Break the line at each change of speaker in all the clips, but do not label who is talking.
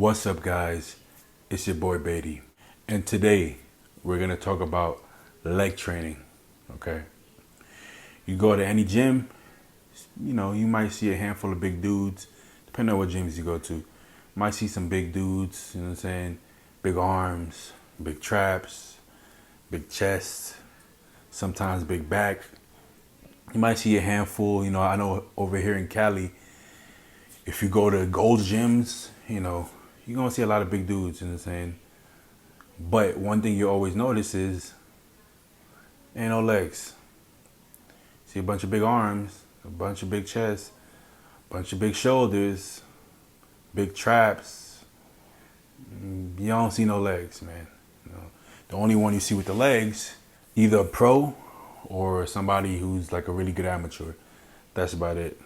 What's up, guys? It's your boy Beatty, and today we're gonna talk about leg training. Okay, you go to any gym, you might see a handful of big dudes, depending on what gyms you go to. You might see some big dudes, you know what I'm saying? Big arms, big traps, big chest, sometimes big back. You might see a handful, I know over here in Cali, if you go to Gold's gyms, you're gonna see a lot of big dudes, you know what I'm saying? But one thing you always notice is ain't no legs. See a bunch of big arms, a bunch of big chests, a bunch of big shoulders, big traps. You don't see no legs, man. The only one you see with the legs, either a pro or somebody who's like a really good amateur. That's about it.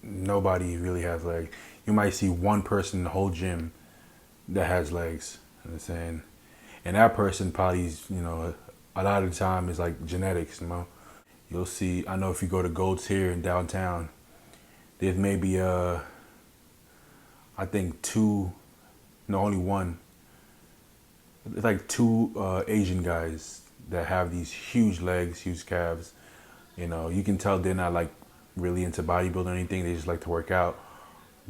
Nobody really has legs. You might see one person in the whole gym that has legs. You know what I'm saying? And that person probably, a lot of the time is like genetics, You'll see, I know if you go to Gold's here in downtown, there's maybe, I think only one. It's like two Asian guys that have these huge legs, huge calves. You can tell they're not like really into bodybuilding or anything. They just like to work out.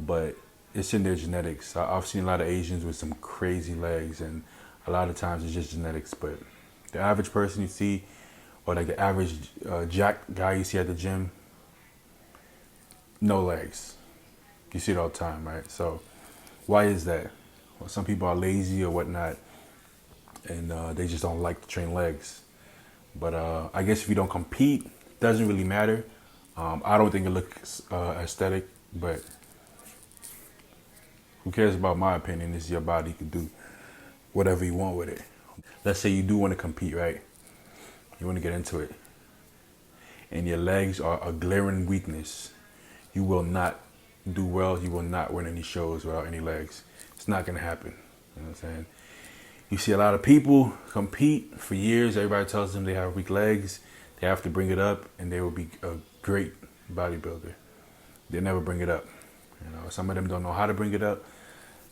But it's in their genetics. I've seen a lot of Asians with some crazy legs, and a lot of times it's just genetics. But the average person you see, or like the average jack guy you see at the gym, no legs. You see it all the time, right? So why is that? Well, some people are lazy or whatnot, and they just don't like to train legs. But I guess if you don't compete, it doesn't really matter. I don't think it looks aesthetic, but who cares about my opinion? It's your body. You can do whatever you want with it. Let's say you do want to compete, right? You want to get into it, and your legs are a glaring weakness. You will not do well. You will not win any shows without any legs. It's not going to happen. You know what I'm saying? You see a lot of people compete for years. Everybody tells them they have weak legs. They have to bring it up, and they will be a great bodybuilder. They never bring it up. Some of them don't know how to bring it up.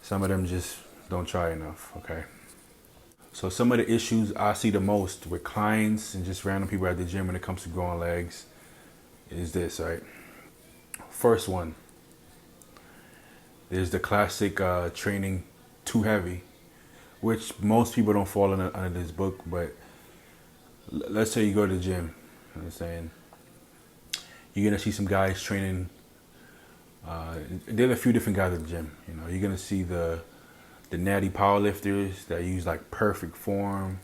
Some of them just don't try enough, okay? So some of the issues I see the most with clients and just random people at the gym when it comes to growing legs is this, right? First one, there's the classic training too heavy, which most people don't fall under this book, but let's say you go to the gym, you know what I'm saying? You're going to see some guys training. There are a few different guys at the gym. You're going to see the natty powerlifters that use like perfect form,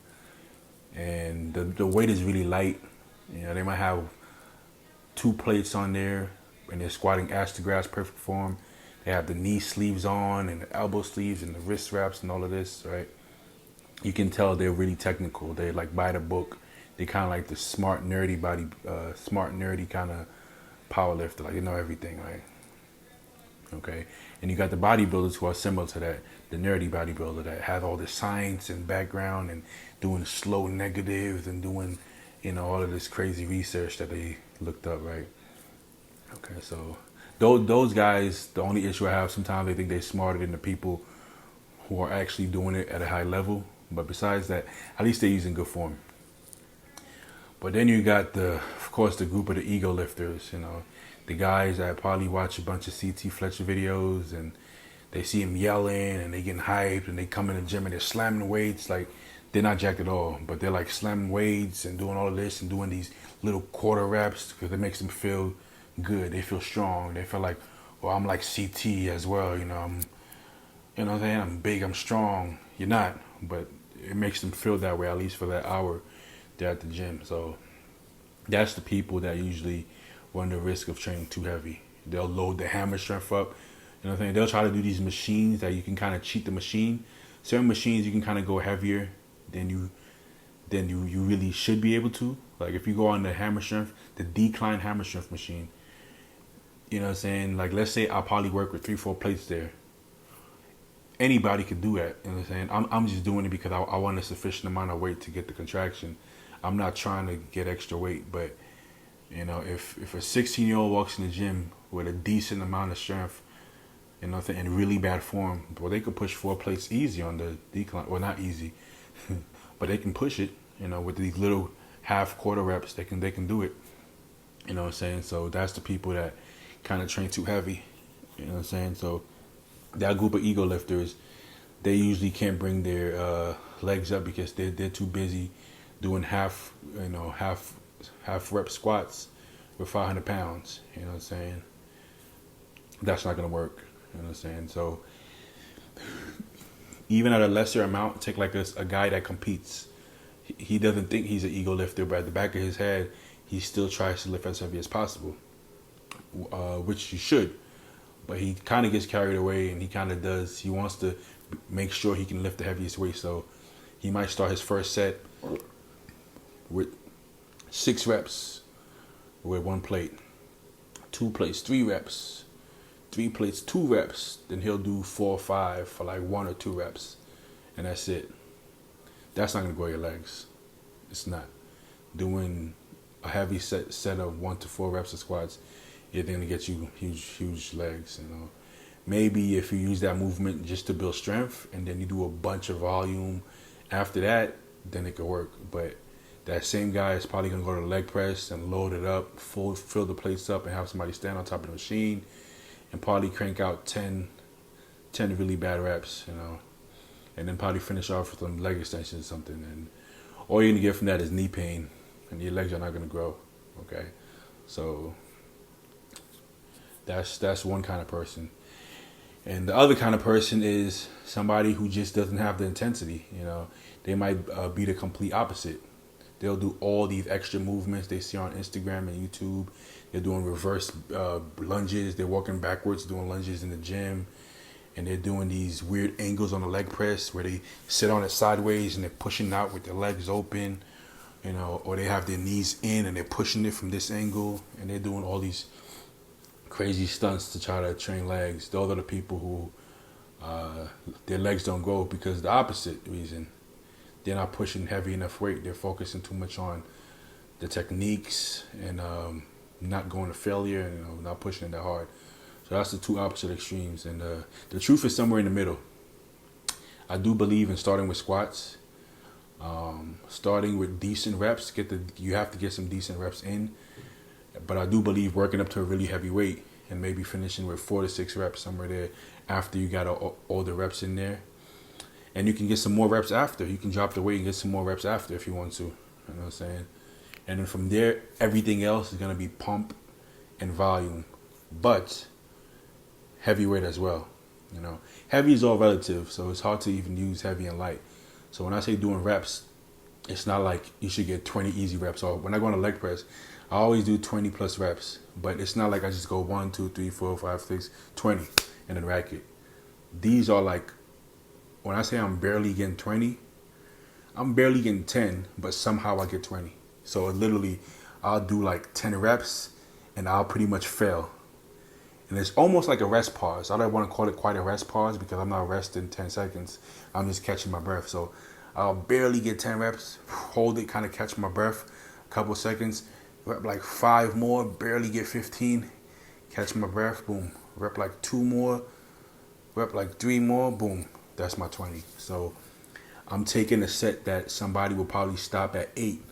and the weight is really light. They might have 2 plates on there, and they're squatting ass to grass, perfect form. They have the knee sleeves on, and the elbow sleeves, and the wrist wraps, and all of this, right? You can tell they're really technical. They like by the book. They kind of like the smart nerdy kind of power lifter. Like they know everything, right? Okay. And you got the bodybuilders who are similar to that. The nerdy bodybuilder that has all the science and background and doing slow negatives and doing, all of this crazy research that they looked up, right? Okay. So those guys, the only issue I have, sometimes they think they're smarter than the people who are actually doing it at a high level. But besides that, at least they're using good form. But then you got of course, the group of the ego lifters, the guys that probably watch a bunch of CT Fletcher videos and they see him yelling and they getting hyped and they come in the gym and they're slamming weights. Like they're not jacked at all, but they're like slamming weights and doing all of this and doing these little quarter reps because it makes them feel good. They feel strong. They feel like, well, I'm like CT as well. I'm saying? I'm big, I'm strong. You're not, but it makes them feel that way, at least for that hour they're at the gym. So that's the people that usually run the risk of training too heavy. They'll load the hammer strength up. They'll try to do these machines that you can kind of cheat the machine. Certain machines you can kind of go heavier than you really should be able to. Like if you go on the hammer strength, the decline hammer strength machine, Like let's say I probably work with 3-4 plates there. Anybody could do that. I'm just doing it because I want a sufficient amount of weight to get the contraction. I'm not trying to get extra weight, but if a 16-year-old walks in the gym with a decent amount of strength, You know what I'm saying? In really bad form. Well, they could push 4 plates easy on the decline. Well, not easy, but they can push it. You know, with these little half quarter reps, they can do it. You know what I'm saying? So that's the people that kind of train too heavy. You know what I'm saying? So that group of ego lifters, they usually can't bring their legs up because they're too busy doing half rep squats with 500 pounds. You know what I'm saying? That's not gonna work. You know what I'm saying? So even at a lesser amount, take like a guy that competes. He doesn't think he's an ego lifter, but at the back of his head, he still tries to lift as heavy as possible, which you should. But he kind of gets carried away, and he kind of does. He wants to make sure he can lift the heaviest weight, so he might start his first set with 6 reps with 1 plate, 2 plates, 3 reps, 3 plates, 2 reps. Then he'll do 4 or 5 for like 1 or 2 reps, and that's it. That's not gonna grow your legs. It's not. Doing a heavy set of 1 to 4 reps of squats, it's gonna get you huge legs. You know, maybe if you use that movement just to build strength, and then you do a bunch of volume after that, then it could work. But that same guy is probably gonna go to the leg press and load it up, fill the plates up, and have somebody stand on top of the machine and probably crank out 10 really bad reps. You know, and then probably finish off with some leg extensions or something. And all you're gonna get from that is knee pain, and your legs are not gonna grow. Okay, so that's one kind of person. And the other kind of person is somebody who just doesn't have the intensity. You know, they might be the complete opposite. They'll do all these extra movements they see on Instagram and YouTube. They're doing reverse lunges. They're walking backwards, doing lunges in the gym. And they're doing these weird angles on the leg press where they sit on it sideways and they're pushing out with their legs open. You know, or they have their knees in and they're pushing it from this angle. And they're doing all these crazy stunts to try to train legs. Those are the people who their legs don't grow because the opposite reason. They're not pushing heavy enough weight. They're focusing too much on the techniques and not going to failure and, you know, not pushing it that hard. So that's the two opposite extremes. And the truth is somewhere in the middle. I do believe in starting with squats. Starting with decent reps. You have to get some decent reps in. But I do believe working up to a really heavy weight and maybe finishing with 4 to 6 reps somewhere there after you got all the reps in there. And you can get some more reps after. You can drop the weight and get some more reps after if you want to. You know what I'm saying? And then from there, everything else is going to be pump and volume. But heavy weight as well. You know, heavy is all relative, so it's hard to even use heavy and light. So when I say doing reps, it's not like you should get 20 easy reps. Or when I go on a leg press, I always do 20 plus reps. But it's not like I just go 1, 2, 3, 4, 5, 6, 20 and then rack it. These are like, when I say I'm barely getting 20, I'm barely getting 10, but somehow I get 20. So literally, I'll do like 10 reps and I'll pretty much fail. And it's almost like a rest pause. I don't want to call it quite a rest pause because I'm not resting 10 seconds. I'm just catching my breath. So I'll barely get 10 reps, hold it, kind of catch my breath, a couple seconds, rep like 5 more, barely get 15, catch my breath, boom. Rep like 2 more, rep like 3 more, boom. That's my 20. So I'm taking a set that somebody will probably stop at 8,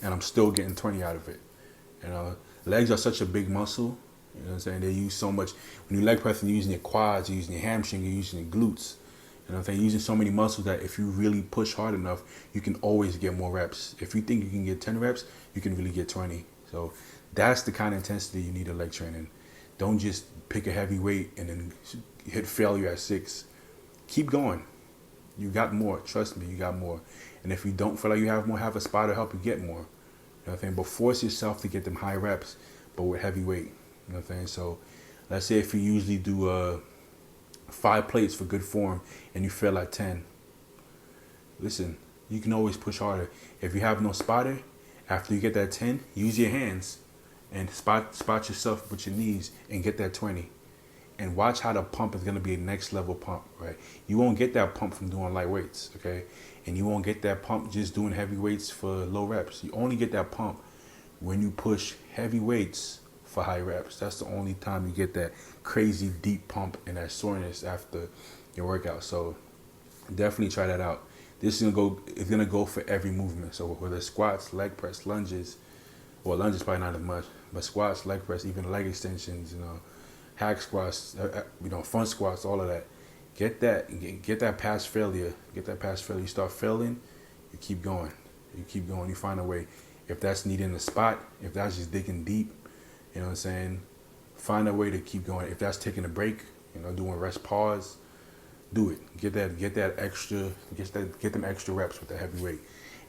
and I'm still getting 20 out of it. You know, legs are such a big muscle. You know what I'm saying? They use so much. When you leg press, you're using your quads, you're using your hamstring, you're using your glutes. You know what I'm saying? You're using so many muscles that if you really push hard enough, you can always get more reps. If you think you can get 10 reps, you can really get 20. So that's the kind of intensity you need in leg training. Don't just pick a heavy weight and then hit failure at 6. Keep going. You got more. Trust me, you got more. And if you don't feel like you have more, have a spotter help you get more. You know what I'm saying? But force yourself to get them high reps, but with heavy weight. You know what I'm saying? So let's say if you usually do 5 plates for good form and you fail at 10. Listen, you can always push harder. If you have no spotter, after you get that 10, use your hands and spot yourself with your knees and get that 20. And watch how the pump is going to be a next level pump, right? You won't get that pump from doing light weights, okay? And you won't get that pump just doing heavy weights for low reps. You only get that pump when you push heavy weights for high reps. That's the only time you get that crazy deep pump and that soreness after your workout. So definitely try that out. This is gonna go for every movement. So whether squats, leg press, lunges, well, lunges probably not as much, but squats, leg press, even leg extensions, hack squats, front squats, all of that. Get that past failure. Get that past failure. You start failing, you keep going. You keep going. You find a way. If that's needing a spot, if that's just digging deep, you know what I'm saying? Find a way to keep going. If that's taking a break, doing rest pause, do it. Get them extra reps with the heavy weight.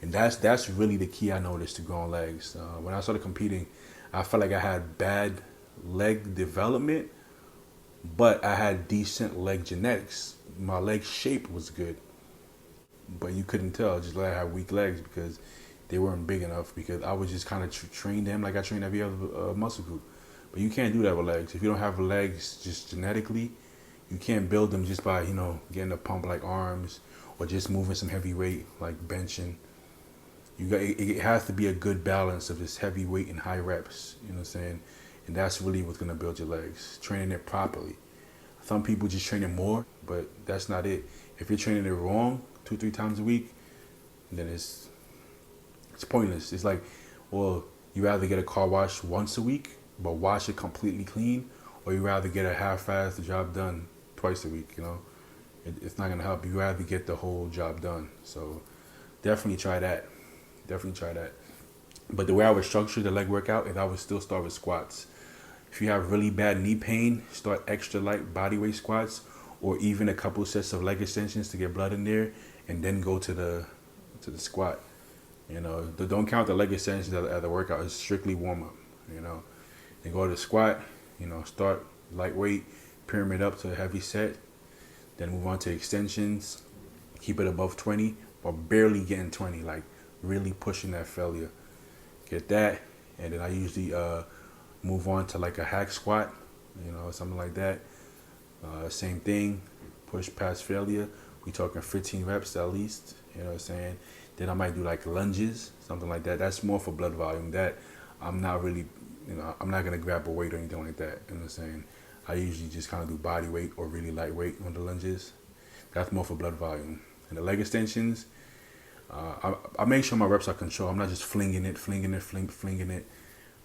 And that's really the key I noticed to growing legs. When I started competing, I felt like I had bad leg development, but I had decent leg genetics. My leg shape was good, but you couldn't tell just like I had weak legs because they weren't big enough, because I would just kind of train them like I train every other muscle group. But you can't do that with legs. If you don't have legs just genetically, you can't build them just by, getting a pump like arms or just moving some heavy weight like benching. It has to be a good balance of this heavy weight and high reps, you know what I'm saying? And that's really what's going to build your legs, training it properly. Some people just train it more, but that's not it. If you're training it wrong 2-3 times a week, then it's pointless. It's like, well, you rather get a car wash once a week, but wash it completely clean, or you rather get a half-ass job done twice a week, It's not going to help. You rather get the whole job done. So definitely try that. But the way I would structure the leg workout is I would still start with squats. If you have really bad knee pain, start extra light body weight squats, or even a couple sets of leg extensions to get blood in there, and then go to the squat. Don't count the leg extensions as the workout. It's strictly warm up. Then go to the squat. Start lightweight, pyramid up to a heavy set. Then move on to extensions. Keep it above 20, but barely getting 20. Like really pushing that failure. Get that, and then I usually move on to like a hack squat, something like that. Same thing, push past failure. We talking 15 reps at least, you know what I'm saying? Then I might do like lunges, something like that. That's more for blood volume. That I'm not really, I'm not gonna grab a weight or anything like that, you know what I'm saying? I usually just kind of do body weight or really lightweight on the lunges. That's more for blood volume. And the leg extensions, I make sure my reps are controlled. I'm not just flinging it.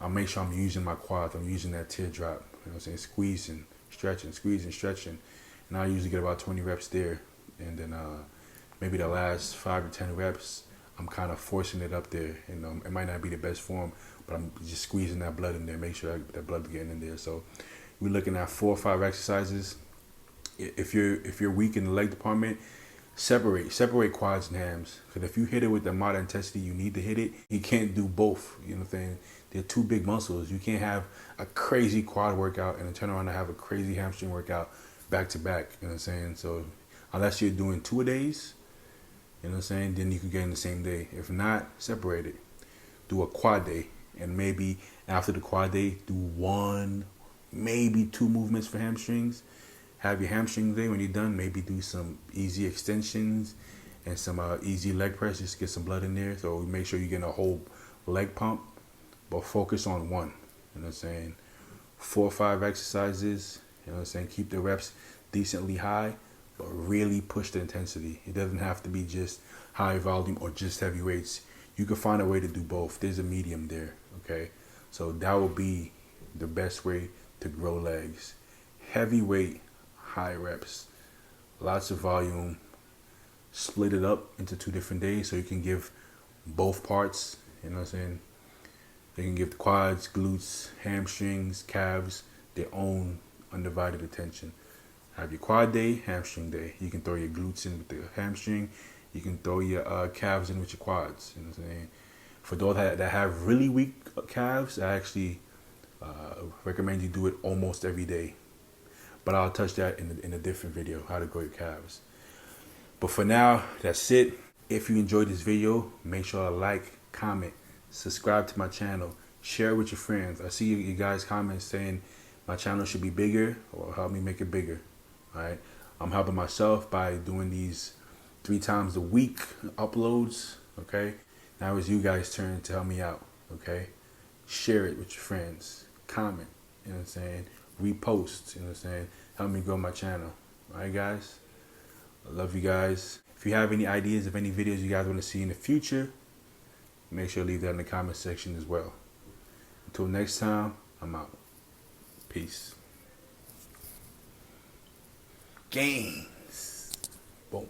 I make sure I'm using my quads. I'm using that teardrop. You know what I'm saying? Squeezing, stretching. And I usually get about 20 reps there. And then maybe the last 5 to 10 reps, I'm kind of forcing it up there. It might not be the best form, but I'm just squeezing that blood in there, make sure that blood's getting in there. So we're looking at 4 or 5 exercises. If you're weak in the leg department, separate quads and hams. Because if you hit it with the amount of intensity you need to hit it, you can't do both. You know what I'm saying? They're two big muscles. You can't have a crazy quad workout and then turn around and have a crazy hamstring workout back to back. You know what I'm saying? So unless you're doing 2 days, you know what I'm saying, then you can get in the same day. If not, separate it. Do a quad day, and maybe after the quad day, do 1, maybe 2 movements for hamstrings. Have your hamstring day. When you're done, maybe do some easy extensions and some easy leg press, just to get some blood in there. So make sure you're getting a whole leg pump, but focus on 1. You know what I'm saying? 4 or 5 exercises. You know what I'm saying? Keep the reps decently high, but really push the intensity. It doesn't have to be just high volume or just heavy weights. You can find a way to do both. There's a medium there, okay? So that will be the best way to grow legs. Heavy weight, high reps, lots of volume. Split it up into 2 different days so you can give both parts, you know what I'm saying? You can give the quads, glutes, hamstrings, calves their own undivided attention. Have your quad day, hamstring day. You can throw your glutes in with the hamstring. You can throw your calves in with your quads. You know what I'm saying? For those that have really weak calves, I actually recommend you do it almost every day. But I'll touch that in a different video, how to grow your calves. But for now, that's it. If you enjoyed this video, make sure to like, comment, subscribe to my channel, share it with your friends. I see you guys comments saying my channel should be bigger, or help me make it bigger. All right, I'm helping myself by doing these 3 times a week uploads. Okay, now it's you guys' turn to help me out. Okay, share it with your friends. comment, you know what I'm saying? Repost, you know what I'm saying? Help me grow my channel. Alright guys? I love you guys. If you have any ideas of any videos you guys want to see in the future, make sure to leave that in the comment section as well. Until next time, I'm out. Peace. Gains. Boom.